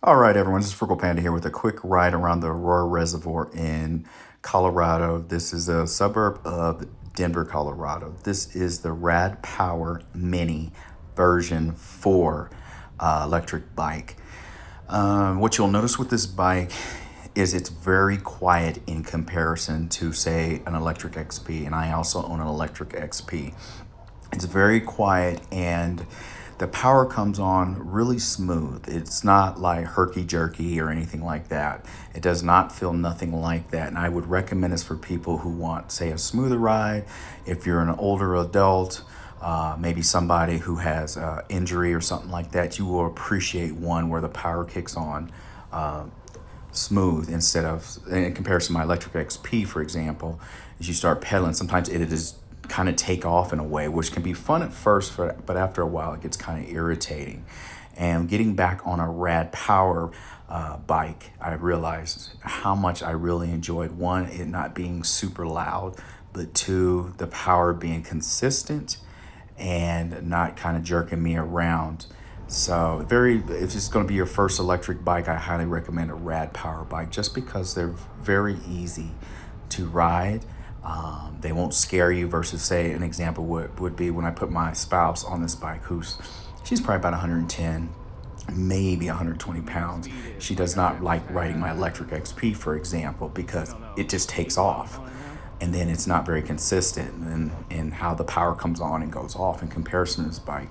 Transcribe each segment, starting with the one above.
All right, everyone, this is Frugal Panda here with a quick ride around the Aurora Reservoir in Colorado. This is a suburb of Denver, Colorado. This is the Rad Power Mini version 4 electric bike. What you'll notice with this bike is it's very quiet in comparison to, say, an electric XP, and I also own an electric XP. It's very quiet and the power comes on really smooth. It's not like herky-jerky or anything like that. It does not feel nothing like that. And I would recommend this for people who want, say, a smoother ride. If you're an older adult, maybe somebody who has injury or something like that, you will appreciate one where the power kicks on smooth instead of, in comparison to my electric XP, for example, as you start pedaling, sometimes it is kind of take off in a way, which can be fun at first, but after a while it gets kind of irritating. And getting back on a Rad Power bike, I realized how much I really enjoyed, one, it not being super loud, but two, the power being consistent and not kind of jerking me around. So if it's going to be your first electric bike, I highly recommend a Rad Power bike just because they're very easy to ride. They won't scare you versus, say, an example would be when I put my spouse on this bike, she's probably about 110, maybe 120 pounds. She does not like riding my electric XP, for example, because it just takes off. And then it's not very consistent in how the power comes on and goes off in comparison to this bike.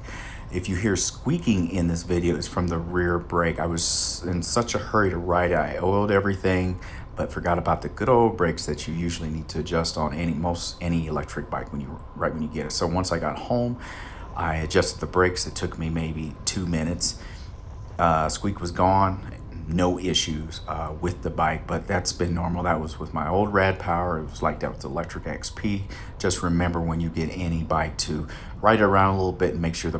If you hear squeaking in this video, it's from the rear brake. I was in such a hurry to ride it. I oiled everything, but forgot about the good old brakes that you usually need to adjust on any electric bike right when you get it. So once I got home, I adjusted the brakes. It took me maybe 2 minutes. Squeak was gone. No issues with the bike, but that's been normal. That was with my old Rad Power. It was like that with the electric XP. Just remember when you get any bike to ride it around a little bit and make sure the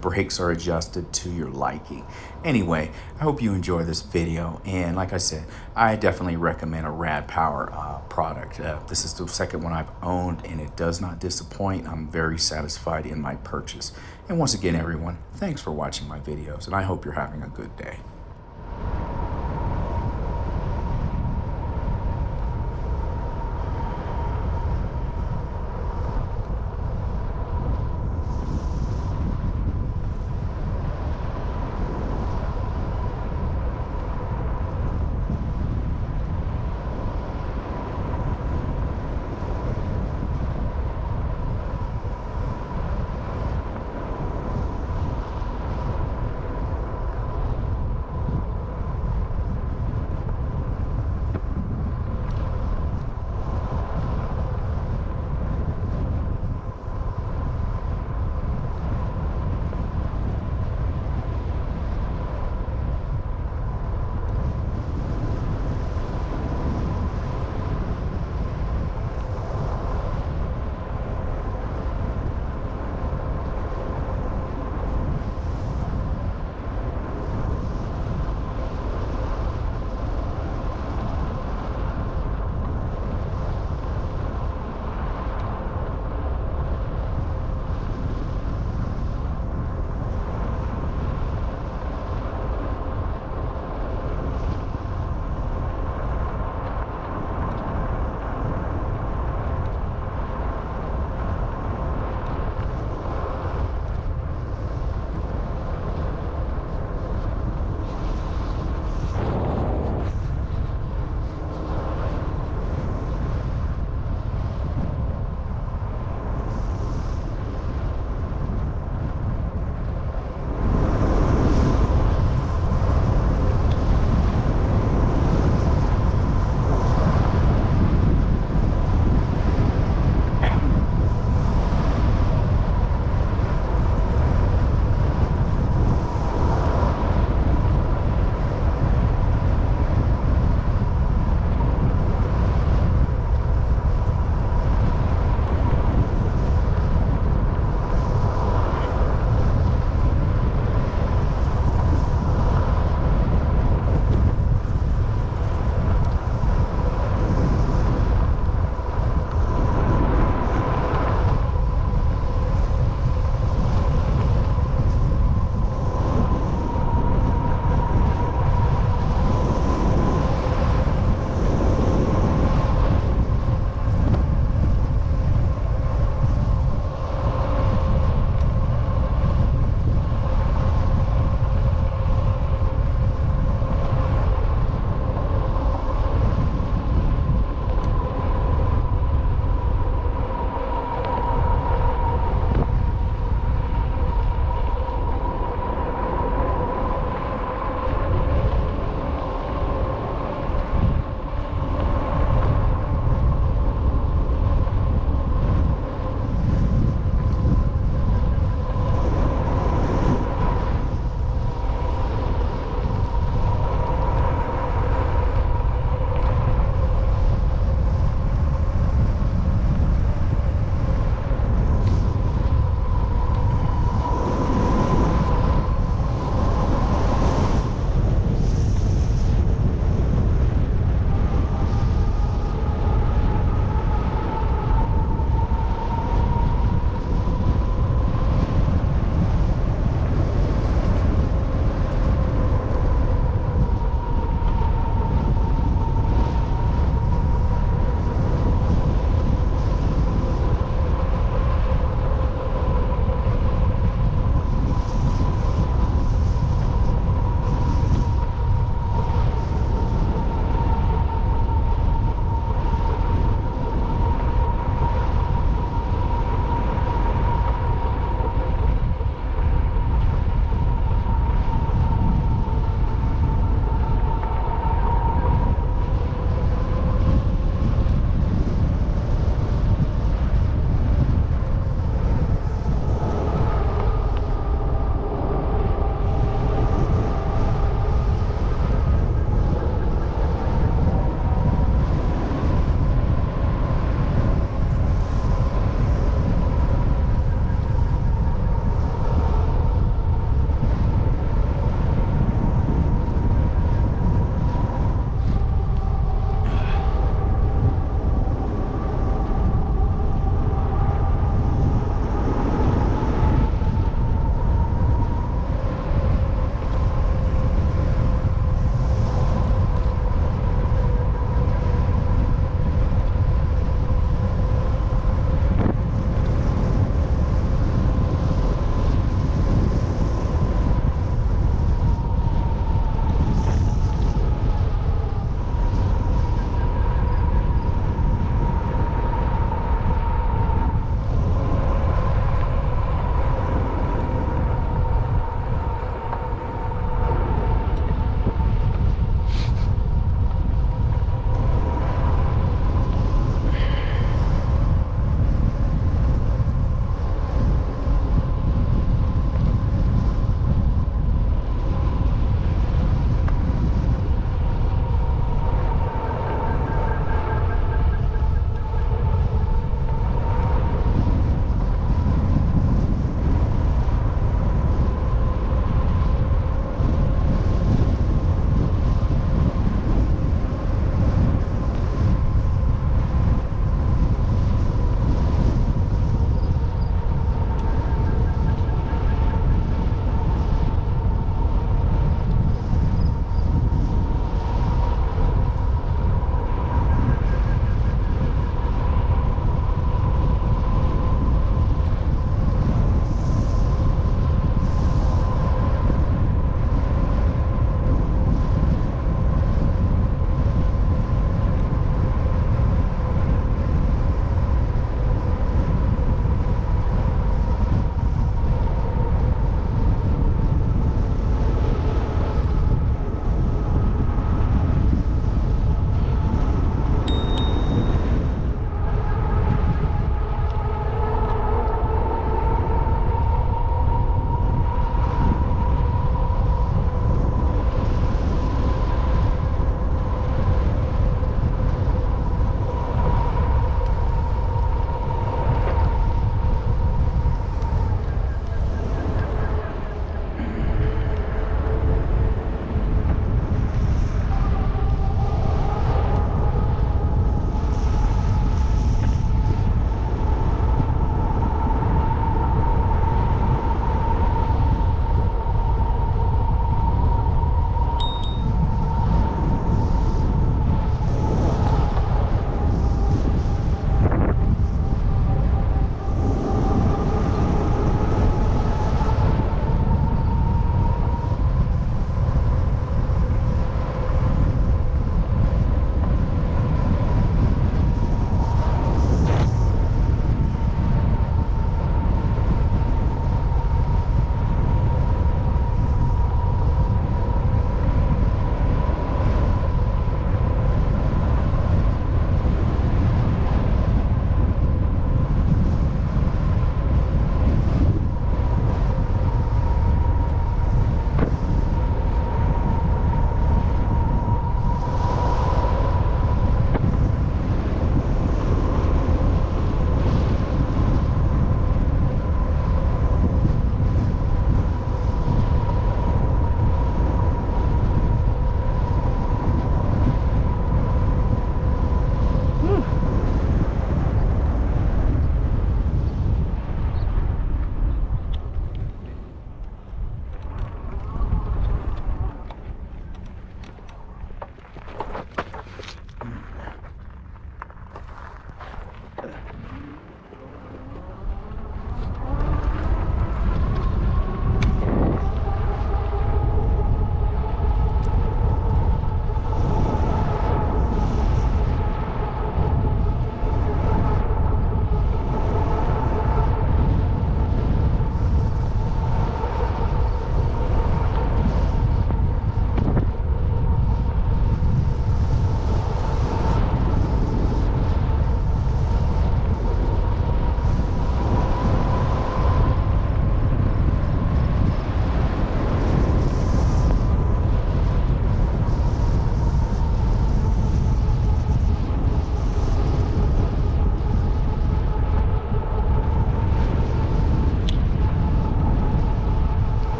brakes are adjusted to your liking. Anyway, I hope you enjoy this video, and like I said, I definitely recommend a Rad Power product. This is the second one I've owned, and it does not disappoint. I'm very satisfied in my purchase. And once again, everyone, thanks for watching my videos, and I hope you're having a good day.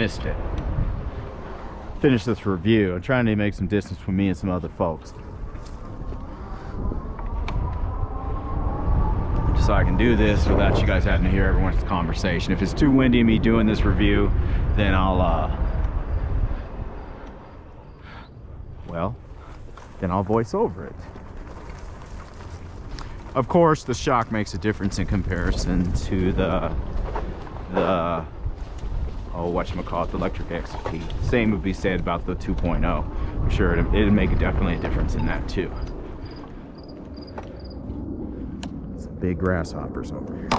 missed it. Finish this review. I'm trying to make some distance between me and some other folks, just so I can do this without you guys having to hear everyone's conversation. If it's too windy me doing this review, then I'll voice over it. Of course, the shock makes a difference in comparison to the whatchamacallit, the electric XP. Same would be said about the 2.0. I'm sure it'd make definitely a difference in that too. Some big grasshoppers over here.